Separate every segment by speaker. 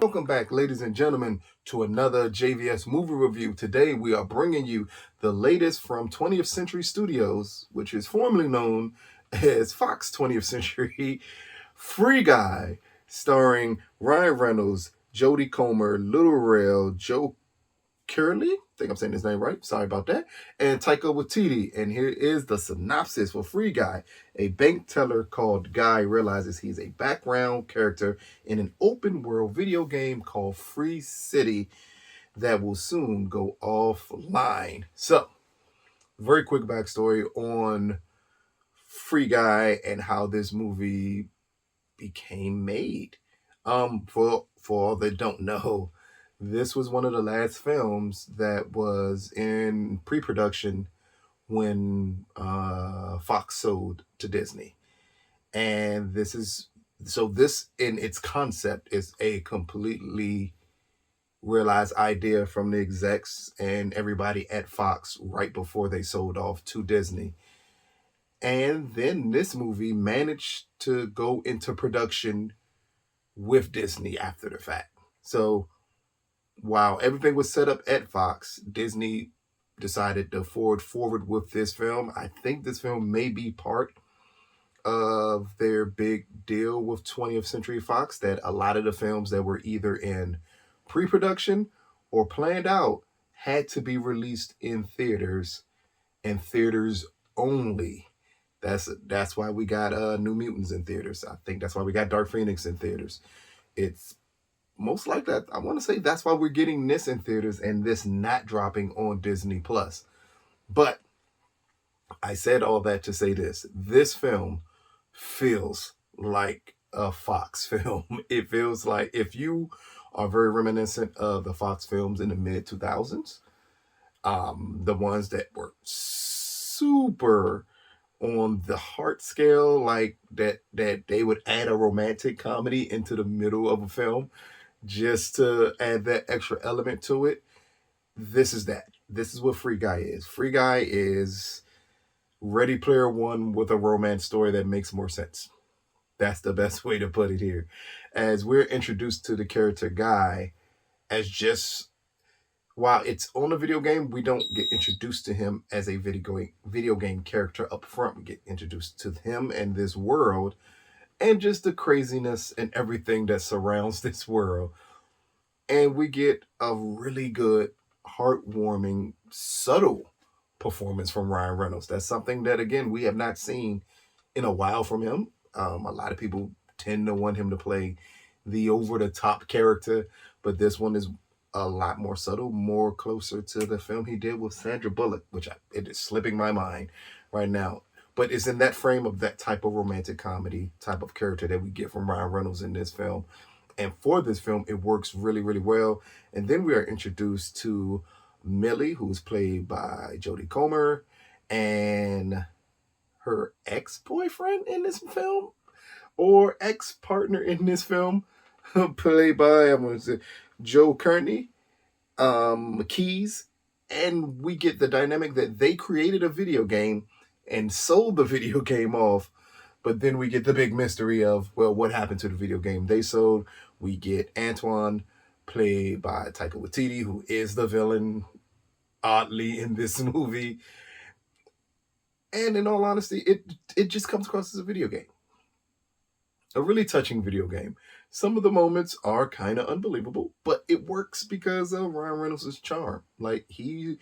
Speaker 1: Welcome back, ladies and gentlemen, to another JVS movie review. Today, we are bringing you the latest from 20th Century Studios, which is formerly known as Fox 20th Century, Free Guy, starring Ryan Reynolds, Jodie Comer, Little Rail, Joe Curley, I think I'm saying his name right, sorry about that, and Taika Waititi. And here is the synopsis for Free Guy. A bank teller called Guy realizes he's a background character in an open world video game called Free City that will soon go offline. So, very quick backstory on Free Guy and how this movie became made. For all that don't know, this was one of the last films that was in pre-production when Fox sold to Disney. And this in its concept is a completely realized idea from the execs and everybody at Fox right before they sold off to Disney. And then this movie managed to go into production with Disney after the fact. So while everything was set up at Fox, Disney decided to forward with this film. I think this film may be part of their big deal with 20th Century Fox, that a lot of the films that were either in pre-production or planned out had to be released in theaters and theaters only. That's why we got New Mutants in theaters. I think that's why we got Dark Phoenix in theaters. It's most like that. I want to say that's why we're getting this in theaters and this not dropping on Disney Plus. But I said all that to say this film feels like a Fox film. It feels like, if you are very reminiscent of the Fox films in the mid 2000s, the ones that were super on the heart scale, like that they would add a romantic comedy into the middle of a film just to add that extra element to it. This is that. This is what Free Guy is. Free Guy is Ready Player One with a romance story that makes more sense. That's the best way to put it here. As we're introduced to the character Guy as just, while it's on a video game, we don't get introduced to him as a video game character up front. We get introduced to him and this world and just the craziness and everything that surrounds this world. And we get a really good, heartwarming, subtle performance from Ryan Reynolds. That's something that, again, we have not seen in a while from him. A lot of people tend to want him to play the over-the-top character, but this one is a lot more subtle, more closer to the film he did with Sandra Bullock, it is slipping my mind right now. But it's in that frame of that type of romantic comedy type of character that we get from Ryan Reynolds in this film. And for this film, it works really, really well. And then we are introduced to Millie, who's played by Jodie Comer, and her ex-boyfriend in this film, or ex-partner in this film, played by, I'm going to say, Joe Kearney, Keys. And we get the dynamic that they created a video game and sold the video game off. But then we get the big mystery of, well, what happened to the video game they sold? We get Antoine, played by Taika Waititi, who is the villain, oddly, in this movie. And in all honesty, it just comes across as a video game. A really touching video game. Some of the moments are kind of unbelievable, but it works because of Ryan Reynolds' charm. Like, he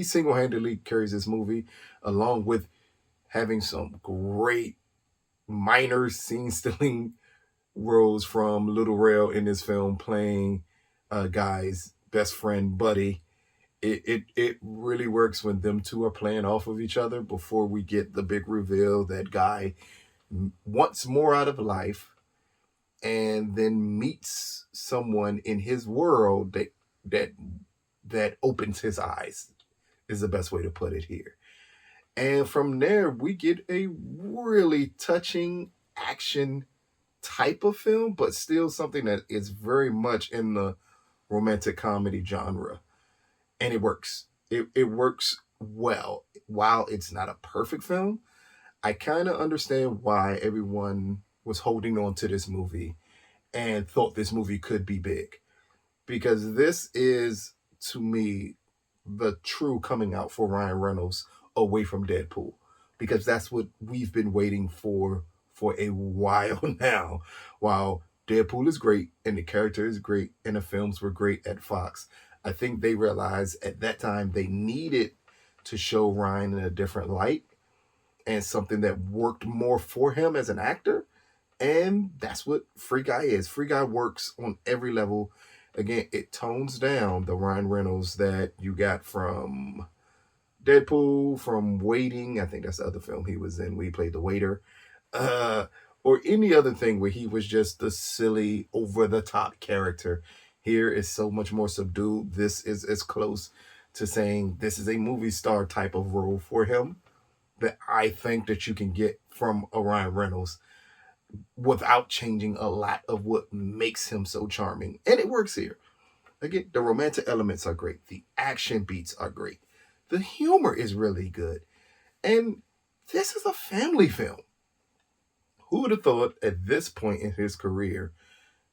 Speaker 1: single-handedly carries this movie, along with having some great minor scene-stealing roles from Little Rail in this film, playing Guy's best friend, Buddy. It really works when them two are playing off of each other before we get the big reveal that Guy wants more out of life and then meets someone in his world that opens his eyes, is the best way to put it here. And from there, we get a really touching action type of film, but still something that is very much in the romantic comedy genre. And it works. It works well. While it's not a perfect film, I kind of understand why everyone was holding on to this movie and thought this movie could be big. because this is, to me, the true coming out for Ryan Reynolds away from Deadpool, because that's what we've been waiting for a while now. While Deadpool is great and the character is great and the films were great at Fox, I think they realized at that time they needed to show Ryan in a different light and something that worked more for him as an actor. And that's what Free Guy is. Free Guy works on every level. Again, it tones down the Ryan Reynolds that you got from Deadpool, from Waiting. I think that's the other film he was in where he played the waiter. Uh, or any other thing where he was just the silly, over the top character. Here is so much more subdued. This is as close to saying this is a movie star type of role for him that I think that you can get from a Ryan Reynolds without changing a lot of what makes him so charming. And it works here. Again, the romantic elements are great. The action beats are great. The humor is really good. And this is a family film. Who would have thought at this point in his career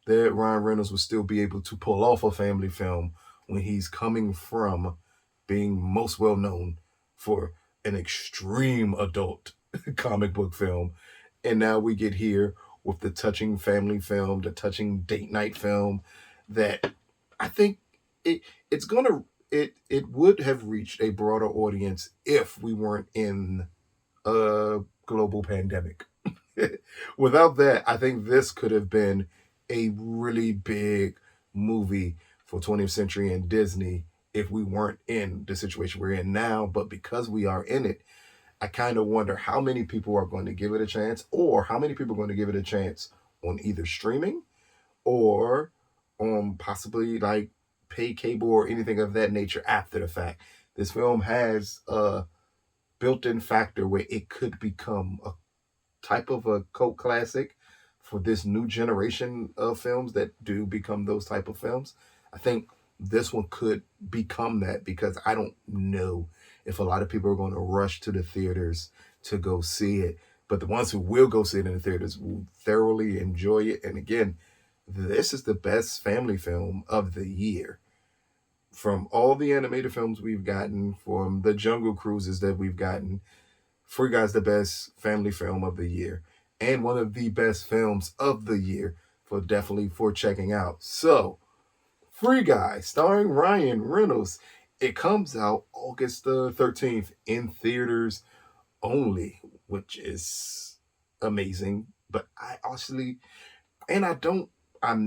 Speaker 1: that Ryan Reynolds would still be able to pull off a family film when he's coming from being most well known for an extreme adult comic book film. And now we get here with the touching family film, the touching date night film that I think it's gonna it would have reached a broader audience if we weren't in a global pandemic. Without that, I think this could have been a really big movie for 20th Century and Disney if we weren't in the situation we're in now. But because we are in it, I kind of wonder how many people are going to give it a chance, or how many people are going to give it a chance on either streaming or on possibly like pay cable or anything of that nature after the fact. This film has a built-in factor where it could become a type of a cult classic for this new generation of films that do become those type of films. I think this one could become that, because I don't know if a lot of people are going to rush to the theaters to go see it. But the ones who will go see it in the theaters will thoroughly enjoy it. And again, this is the best family film of the year. From all the animated films we've gotten, from the Jungle Cruises that we've gotten, Free Guy's the best family film of the year, and one of the best films of the year for checking out. So, Free Guy, starring Ryan Reynolds. It comes out August the 13th in theaters only, which is amazing. But I'm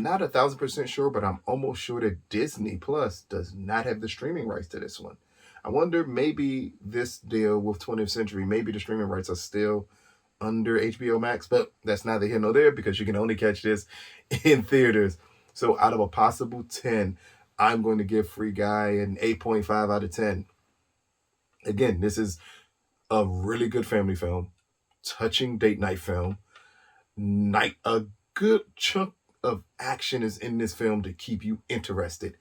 Speaker 1: not 1,000% sure, but I'm almost sure that Disney Plus does not have the streaming rights to this one. I wonder, maybe this deal with 20th Century, maybe the streaming rights are still under HBO Max, but that's neither here nor there because you can only catch this in theaters. So out of a possible 10, I'm going to give Free Guy an 8.5 out of 10. Again, this is a really good family film, touching date night film. A good chunk of action is in this film to keep you interested.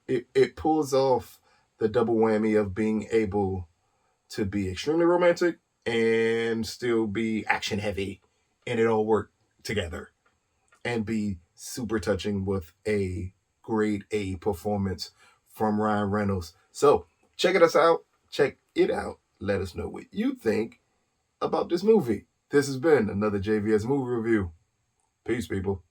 Speaker 1: It pulls off the double whammy of being able to be extremely romantic and still be action heavy, and it all work together and be super touching with a grade A performance from Ryan Reynolds. So check it out. Let us know what you think about this movie. This has been another JVS movie review. Peace, people.